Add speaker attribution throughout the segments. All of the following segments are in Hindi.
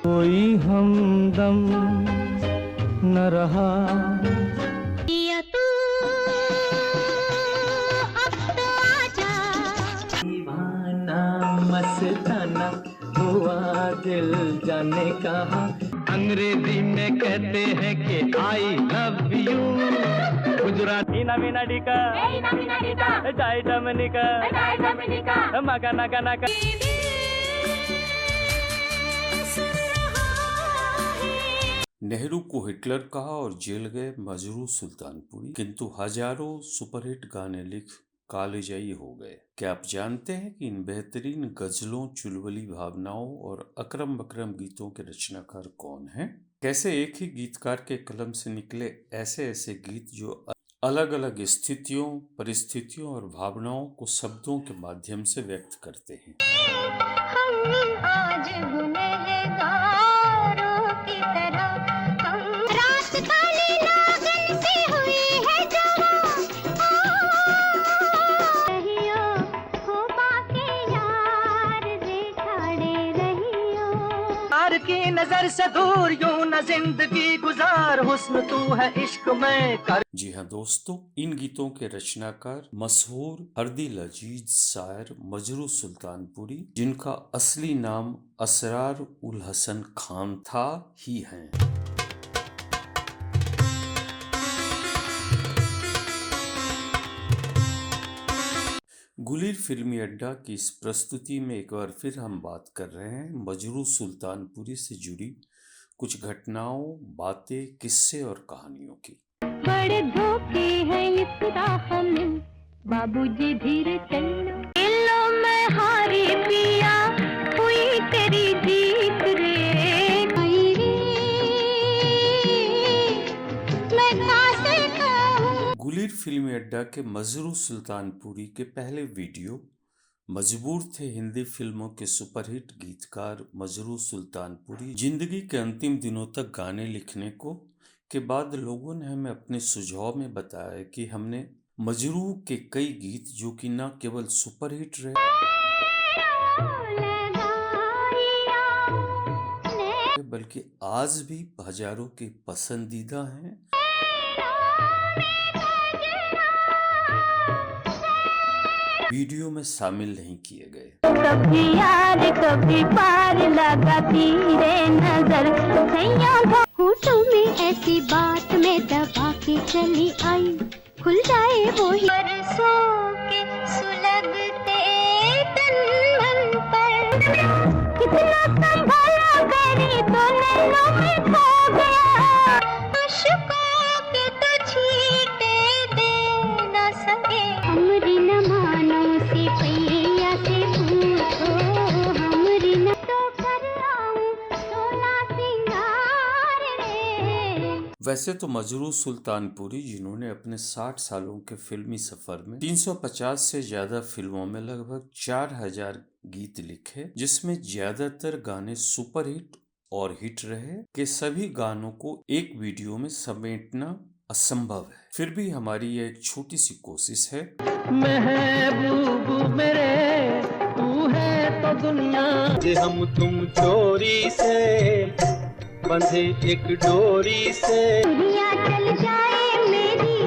Speaker 1: कोई हमदम न रहा।
Speaker 2: या तू अब तो आजा,
Speaker 1: दीवाना मस्ताना हुआ दिल जाने कहाँ। अंग्रेजी में कहते हैं कि आई लव यू, गुजराती नमीनाडिका डाई डमनिका मगा नगा नगा।
Speaker 3: नेहरू को हिटलर कहा और जेल गए मजरू सुल्तानपुरी, किंतु हजारों सुपरहिट गाने लिख कालजयी हो गए। क्या आप जानते हैं कि इन बेहतरीन गजलों, चुलबुली भावनाओं और अकरम बकरम गीतों के रचनाकार कौन हैं? कैसे एक ही गीतकार के कलम से निकले ऐसे ऐसे गीत जो अलग अलग स्थितियों, परिस्थितियों और भावनाओं को शब्दों के माध्यम से व्यक्त करते हैं।
Speaker 2: हम आज गुनहगारों की तरह, हम रात काली लगन से हुई है जवां। रहियो हो बाके यार रे खड़े रहियो।
Speaker 1: यार की नजर से दूर यूं न जिंदगी गुजार, हुस्न तू है इश्क में कर।
Speaker 3: जी हाँ दोस्तों, इन गीतों के रचनाकार मशहूर हरदिल अजीज शायर मजरू सुल्तानपुरी, जिनका असली नाम असरार उल हसन खान था, ही हैं। गुलिर फिल्मी अड्डा की इस प्रस्तुति में एक बार फिर हम बात कर रहे हैं मजरू सुल्तानपुरी से जुड़ी कुछ घटनाओं, बातें, किस्से और कहानियों की।
Speaker 2: बड़े धोखे हैं इस राह में, बाबूजी धीरे चलो। लो मैं हारी पिया, हुई तेरी जीत रे। आई रे, मैं कैसे कहूँ।
Speaker 3: गुलिर फिल्मी अड्डा के मजरू सुल्तानपुरी के पहले वीडियो मजबूर थे हिंदी फिल्मों के सुपरहिट गीतकार मजरू सुल्तानपुरी जिंदगी के अंतिम दिनों तक गाने लिखने को के बाद लोगों ने हमें अपने सुझाव में बताया कि हमने मजरू के कई गीत जो कि न केवल सुपरहिट रहे बल्कि आज भी हजारों के पसंदीदा हैं, वीडियो में शामिल नहीं किए गए।
Speaker 2: कभी यार कभी पार लगाती रे नजर, होठों में ऐसी बात में दबा के चली आई, खुल जाए वो ही बरसों के सुलगते तन पर। कितना संभाला करी तो नैनों में खो गया, अश्कों के तो छींटे दे न सके। हमरी न मानो सिपैया से पूछो, हमरी न तो कर आऊं सोला सिंगार रे।
Speaker 3: वैसे तो मजरू सुल्तानपुरी, जिन्होंने अपने 60 सालों के फिल्मी सफर में 350 से ज्यादा फिल्मों में लगभग 4000 गीत लिखे, जिसमें ज्यादातर गाने सुपरहिट और हिट रहे, के सभी गानों को एक वीडियो में समेटना असंभव है। फिर भी हमारी यह एक छोटी सी कोशिश है।
Speaker 1: महबूब मेरे तू है तो दुनिया, जे हम तुम चोरी से बंधे एक डोरी से।
Speaker 2: दुनिया चल जाए मेरी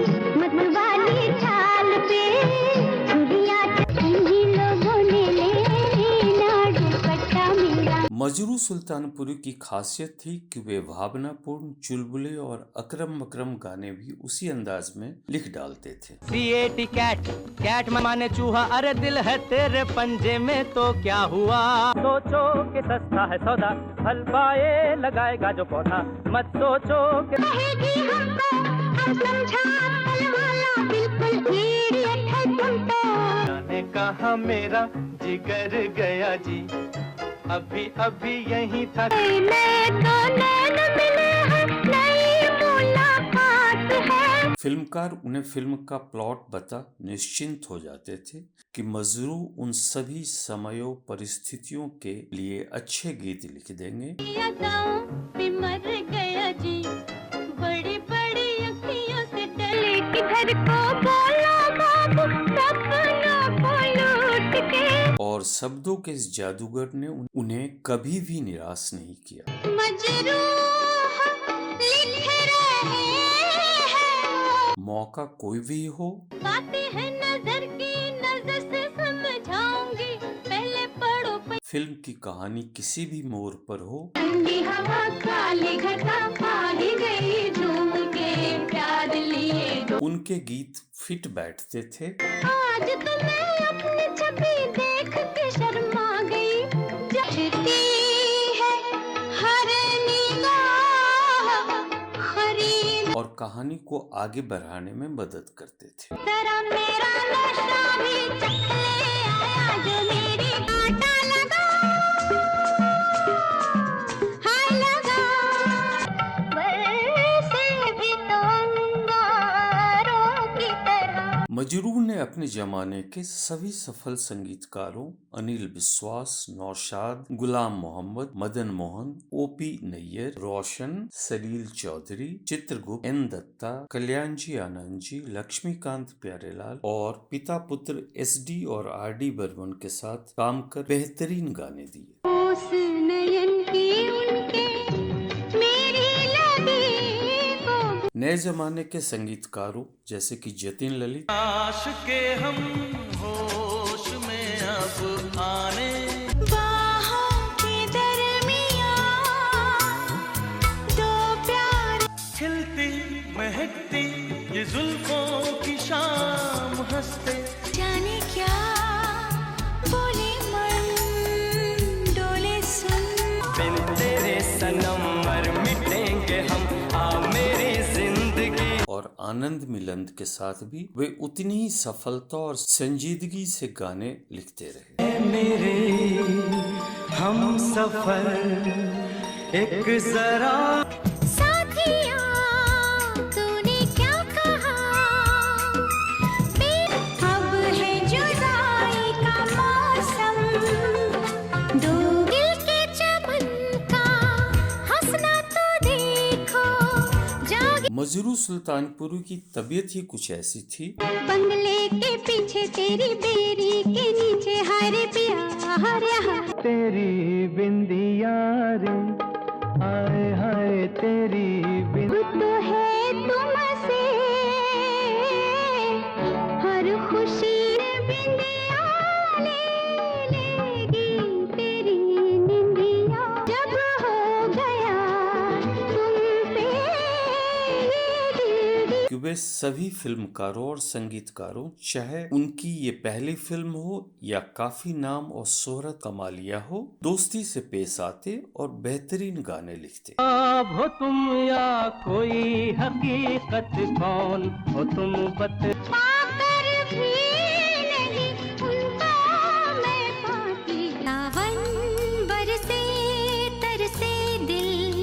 Speaker 2: मतवाली चाल पे, दुनिया इन्हीं लोगों ने लेना दुपट्टा मेरा।
Speaker 3: मजरू सुल्तानपुरी की खासियत थी कि वे भावनापूर्ण, चुलबुले और अकरम बकरम गाने भी उसी अंदाज में लिख डालते थे।
Speaker 1: C-A-T कैट, कैट माने चूहा, अरे दिल है तेरे पंजे में तो क्या हुआ। सोचो कि सस्ता है सौदा, फल पाए लगाएगा जो पौधा, मत सोचो कि
Speaker 2: कहेगी हमको हम समझा कल वाला, बिल्कुल इडियट है तुम तो।
Speaker 1: जाने कहा मेरा जिगर गया जी, अभी अभी यही था।
Speaker 2: मैं तो नैन मिले हैं, नई मुलाकात है।
Speaker 3: फिल्मकार उन्हें फिल्म का प्लॉट बता निश्चिंत हो जाते थे कि मजरू उन सभी समयों, परिस्थितियों के लिए अच्छे गीत लिख देंगे।
Speaker 2: यादाओं पे मर गया जी, बड़ी बड़ी अखियों से डले, किधर को बोला बाबू सपनों को लूट के।
Speaker 3: और और शब्दों के इस जादूगर ने उन्हें कभी भी निराश नहीं किया।
Speaker 2: मजरूह लिख रहे हैं,
Speaker 3: मौका कोई भी हो,
Speaker 2: बातें हैं नजर की, नजर से समझाऊंगी, पहले पढ़ो
Speaker 3: फिल्म की कहानी किसी भी मोड़ पर हो,
Speaker 2: ठंडी हवा काली घटा पाली गई झूम के प्यार लिए।
Speaker 3: उनके गीत फिट बैठते थे।
Speaker 2: आज तो मैं अपनी छवि देख के शर्मा गई, जचती है हर निगाह खरीद,
Speaker 3: और कहानी को आगे बढ़ाने में मदद करते थे।
Speaker 2: जरा मेरा नशा भी चख ले आया, जो मेरी कांटा लगा, हाय लगा, वैसे भी तो अंगारों की तरह।
Speaker 3: मजरू ने अपने जमाने के सभी सफल संगीतकारों अनिल विश्वास, नौशाद, गुलाम मोहम्मद, मदन मोहन, ओपी नैयर, रोशन, सलील चौधरी, चित्रगुप्त, एन दत्ता, कल्याण जी आनंद जी, लक्ष्मीकांत प्यारेलाल और पिता पुत्र SD और RD बर्मन के साथ काम कर बेहतरीन गाने दिए।
Speaker 2: उस नयन की उनके मेरी लगी को
Speaker 3: नए जमाने के संगीतकारों जैसे कि जतिन ललित,
Speaker 1: आशिके हम होश में अब आने,
Speaker 2: बाहों के दरमियां दो प्यार,
Speaker 1: खिलती महकती ये जुल्फों की शाम हंसते,
Speaker 2: जाने क्या बोले मन डोले सुन,
Speaker 1: बिन तेरे सनम मर मिटेंगे हम, आ मेरी जिंदगी।
Speaker 3: और आनंद मिलंद के साथ भी वे उतनी ही सफलता और संजीदगी से गाने लिखते रहे।
Speaker 1: ऐ मेरे हम सफर एक जरा,
Speaker 2: साथिया तूने क्या कहा, अब है जुदाई का मौसम, दो दिल के चमन का हंसना तो देखो, जागे
Speaker 3: मजरू सुल्तानपुरी की तबीयत ही कुछ ऐसी थी।
Speaker 2: बंगले के पीछे तेरी बेरी के नीचे हरे प्यार यहाँ,
Speaker 1: तेरी बिंदिया रे, हाय हाय तेरी
Speaker 2: तो है तुमसे हर खुशी बिंदिया ले लेगी तेरी निंदिया, जब हो गया तुम पे ये दिल
Speaker 3: कि वे सभी फिल्मकारों और संगीतकारों, चाहे उनकी ये पहली फिल्म हो या काफी नाम और शोहरत कमा लिया हो, दोस्ती से पेश आते और बेहतरीन गाने लिखते।
Speaker 1: अब हो तुम या कोई हकीकत, कौन हो तुम
Speaker 2: पाकर भी नहीं उनका मैं पाती, सावन बरसे तरसे दिल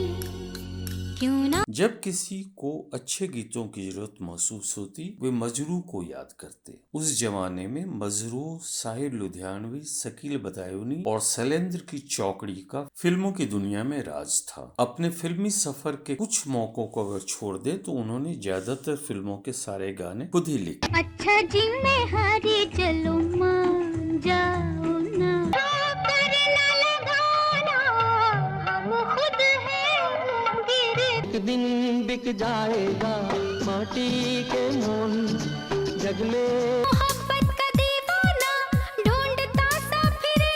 Speaker 2: क्यों ना,
Speaker 3: जब किसी को अच्छे गीतों की जरूरत महसूस होती वे मजरू को याद करते। उस जमाने में मजरू, साहिर लुधियानवी, शकील बदायूनी और शैलेंद्र की चौकड़ी का फिल्मों की दुनिया में राज था। अपने फिल्मी सफर के कुछ मौकों को अगर छोड़ दे तो उन्होंने ज्यादातर फिल्मों के सारे गाने खुद ही लिखे।
Speaker 2: अच्छा जी मैं हारी चलो मान जाओ ना, करना लगाना हम खुद हैं गिरे,
Speaker 1: एक दिन बिक जाएगा माटी के मोल जग में,
Speaker 2: मोहब्बत का दीवाना ढूंढता सा फिरे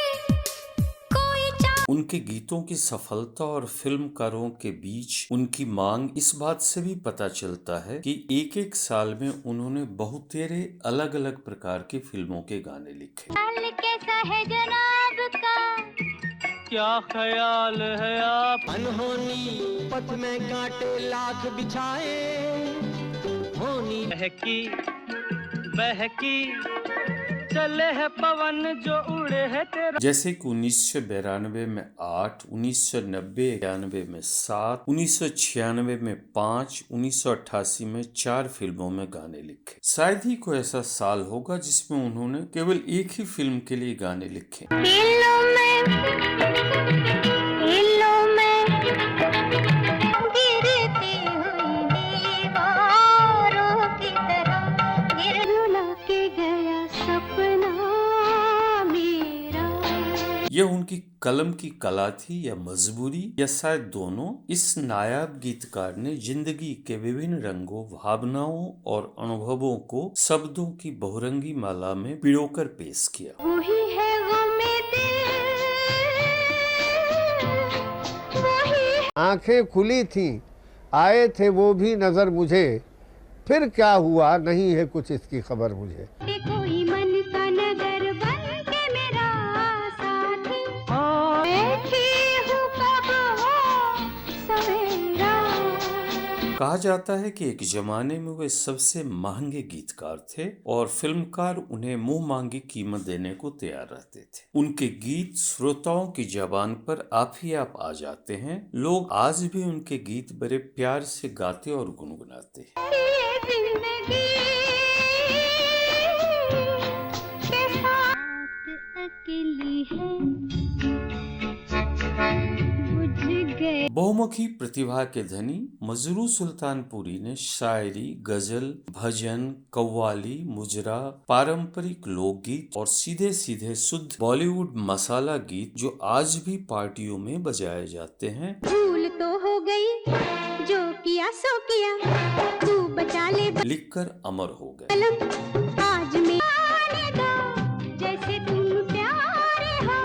Speaker 2: कोई चाह,
Speaker 3: उनके गीतों की सफलता और फिल्मकारों के बीच उनकी मांग इस बात से भी पता चलता है कि एक एक साल में उन्होंने बहुतेरे अलग अलग प्रकार की फिल्मों के गाने लिखे।
Speaker 2: हाल कैसा है जनाब का,
Speaker 1: क्या ख्याल है आप, अनहोनी पथ में कांटे लाख बिछाए, होनी बहकी बहकी चले है पवन जो उड़े है तेरा,
Speaker 3: जैसे कि 1992 में 8, 1990 में 7, 1996 में 5, 1988 में 4 फिल्मों में गाने लिखे। शायद ही कोई ऐसा साल होगा जिसमें उन्होंने केवल एक ही फिल्म के लिए गाने लिखे।
Speaker 2: हिलो में गिरती हुई दीवारों की तरह, गिर रुला के गया सपना मेरा।
Speaker 3: कलम की कला थी या मजबूरी या शायद दोनों, इस नायाब गीतकार ने जिंदगी के विभिन्न रंगों, भावनाओं और अनुभवों को शब्दों की बहुरंगी माला में पिरोकर पेश किया।
Speaker 2: वही है गमे दिल, वही
Speaker 4: आंखें खुली थीं, आए थे वो भी नजर मुझे, फिर क्या हुआ नहीं है कुछ इसकी खबर मुझे।
Speaker 2: है कोई मन का नगर बन के मेरा साथी, बैठी हूँ कब हो सवेरा।
Speaker 3: कहा जाता है कि एक जमाने में वे सबसे महंगे गीतकार थे और फिल्मकार उन्हें मुंह मांगी कीमत देने को तैयार रहते थे। उनके गीत श्रोताओं की जबान पर आप ही आप आ जाते हैं। लोग आज भी उनके गीत बड़े प्यार से गाते और गुनगुनाते हैं।
Speaker 2: ये जिंदगी के साथ अकेली है, बुझ गए।
Speaker 3: बहुमुखी प्रतिभा के धनी मजरू सुल्तानपुरी ने शायरी, गजल, भजन, कव्वाली, मुजरा, पारंपरिक लोकगीत और सीधे सीधे शुद्ध बॉलीवुड मसाला गीत जो आज भी पार्टियों में बजाए जाते हैं,
Speaker 2: भूल तो हो गई, जो किया सो किया, तू बचा ले
Speaker 3: लिखकर अमर हो गए।
Speaker 2: कलम आज मेरे दो, जैसे तुम प्यारे हो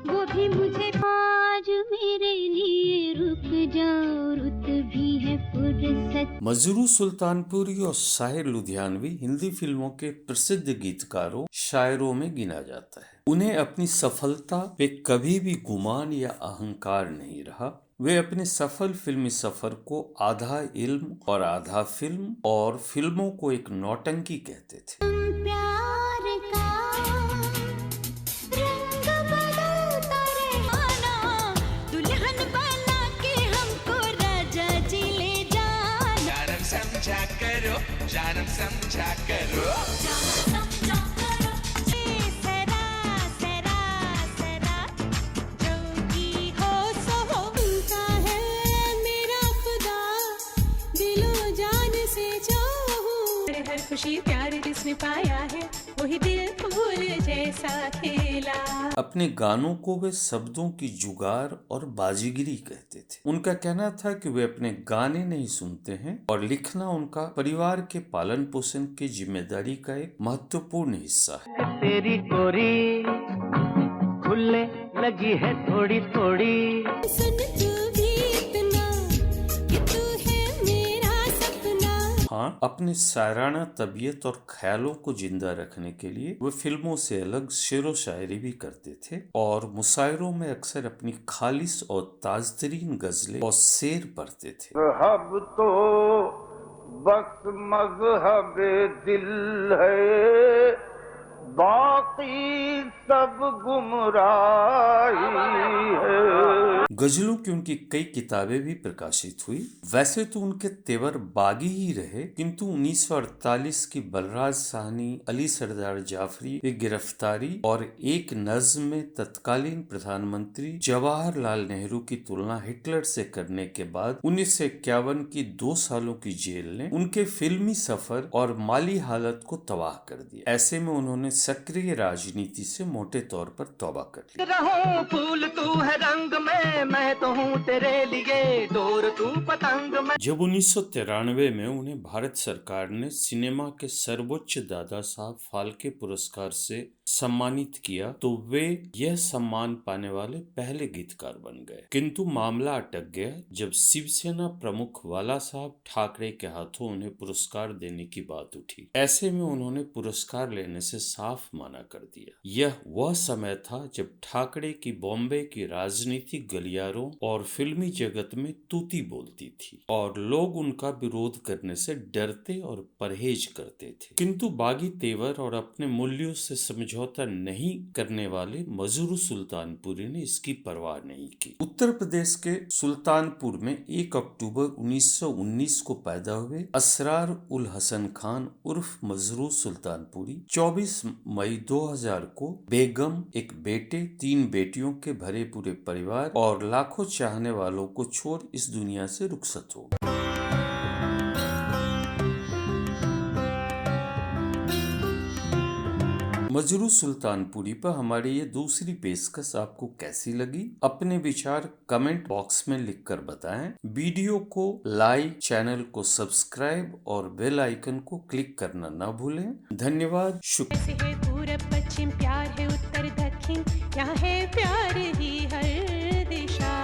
Speaker 2: वो भी मुझे। आज मेरे लिए रुक जाओ, रुत भी है फुर्सत।
Speaker 3: मजरू सुल्तानपुरी और साहिर लुधियानवी हिंदी फिल्मों के प्रसिद्ध गीतकारों, शायरों में गिना जाता है। उन्हें अपनी सफलता पे कभी भी गुमान या अहंकार नहीं रहा। वे अपने सफल फिल्मी सफर को आधा इल्म और आधा फिल्म और फिल्मों को एक नौटंकी कहते थे।
Speaker 2: प्यार का रंग बदलता रहना, दुल्हन बना के हमको राजा जी ले जाना।
Speaker 5: जानम समझा करो, जानम समझा करो।
Speaker 2: समझा करो, ये सरा सरा सरा, जोगी हो सो हो। उनका है मेरा खुदा, दिलो जान से चाहूं। हर खुशी प्यार जिसने पाया है, वही दिल फूल जैसा खेला।
Speaker 3: अपने गानों को वे शब्दों की जुगार और बाजीगिरी कहते थे। उनका कहना था कि वे अपने गाने नहीं सुनते हैं और लिखना उनका परिवार के पालन पोषण की जिम्मेदारी का एक महत्वपूर्ण हिस्सा है।
Speaker 1: तेरी गोरी खुलने लगी है थोड़ी थोड़ी,
Speaker 2: सुन तू भी इतना कि तू है मेरा सपना।
Speaker 3: हाँ, अपने शायराना तबीयत और ख्यालों को जिंदा रखने के लिए वे फिल्मों से अलग शेरो शायरी भी करते थे और मुशायरों में अक्सर अपनी खालिस और ताजतरीन गजलें और शेर पढ़ते थे।
Speaker 4: मज़हब तो बस मज़हब दिल है, बाकी सब गुमराही है।
Speaker 3: गजलों की उनकी कई किताबें भी प्रकाशित हुई। वैसे तो उनके तेवर बागी ही रहे, किंतु 1948 की बलराज साहनी, अली सरदार जाफरी की गिरफ्तारी और एक नज्म में तत्कालीन प्रधानमंत्री जवाहरलाल नेहरू की तुलना हिटलर से करने के बाद 1951 की 2 सालों की जेल ने उनके फिल्मी सफर और माली हालत को तबाह कर दिया। ऐसे में उन्होंने सक्रिय राजनीति से मोटे तौर पर तौबा कर ली।
Speaker 1: रहूं फूल तू है रंग में, मैं तो हूँ तेरे लिए डोर तू पतंग में।
Speaker 3: जब 1993 में उन्हें भारत सरकार ने सिनेमा के सर्वोच्च दादा साहब फाल्के पुरस्कार से सम्मानित किया तो वे यह सम्मान पाने वाले पहले गीतकार बन गए। किंतु मामला अटक गया जब शिवसेना प्रमुख बाला साहब ठाकरे के हाथों उन्हें पुरस्कार देने की बात उठी। ऐसे में उन्होंने पुरस्कार लेने से साफ मना कर दिया। यह वह समय था जब ठाकरे की बॉम्बे की राजनीतिक गलियारों और फिल्मी जगत में तूती बोलती थी और लोग उनका विरोध करने से डरते और परहेज करते थे। किंतु बागी तेवर और अपने मूल्यों से समझौता नहीं करने वाले मजरू सुल्तानपुरी ने इसकी परवाह नहीं की। उत्तर प्रदेश के सुल्तानपुर में 1 अक्टूबर 1919 को पैदा हुए असरार उल हसन खान उर्फ मजरू सुल्तानपुरी 24 मई 2000 को बेगम, एक बेटे, 3 बेटियों के भरे पूरे परिवार और लाखों चाहने वालों को छोड़ इस दुनिया से रुखसत हो गए। मजरू सुल्तानपुरी पर हमारी ये दूसरी पेशकश आपको कैसी लगी? अपने विचार कमेंट बॉक्स में लिखकर बताएं। वीडियो को लाइक, चैनल को सब्सक्राइब और बेल आइकन को क्लिक करना ना भूलें। धन्यवाद, शुक्रिया।
Speaker 2: ऐसे है पूरब पश्चिम, प्यार है उत्तर दक्षिण, यहाँ है प्यार ही हर दिशा।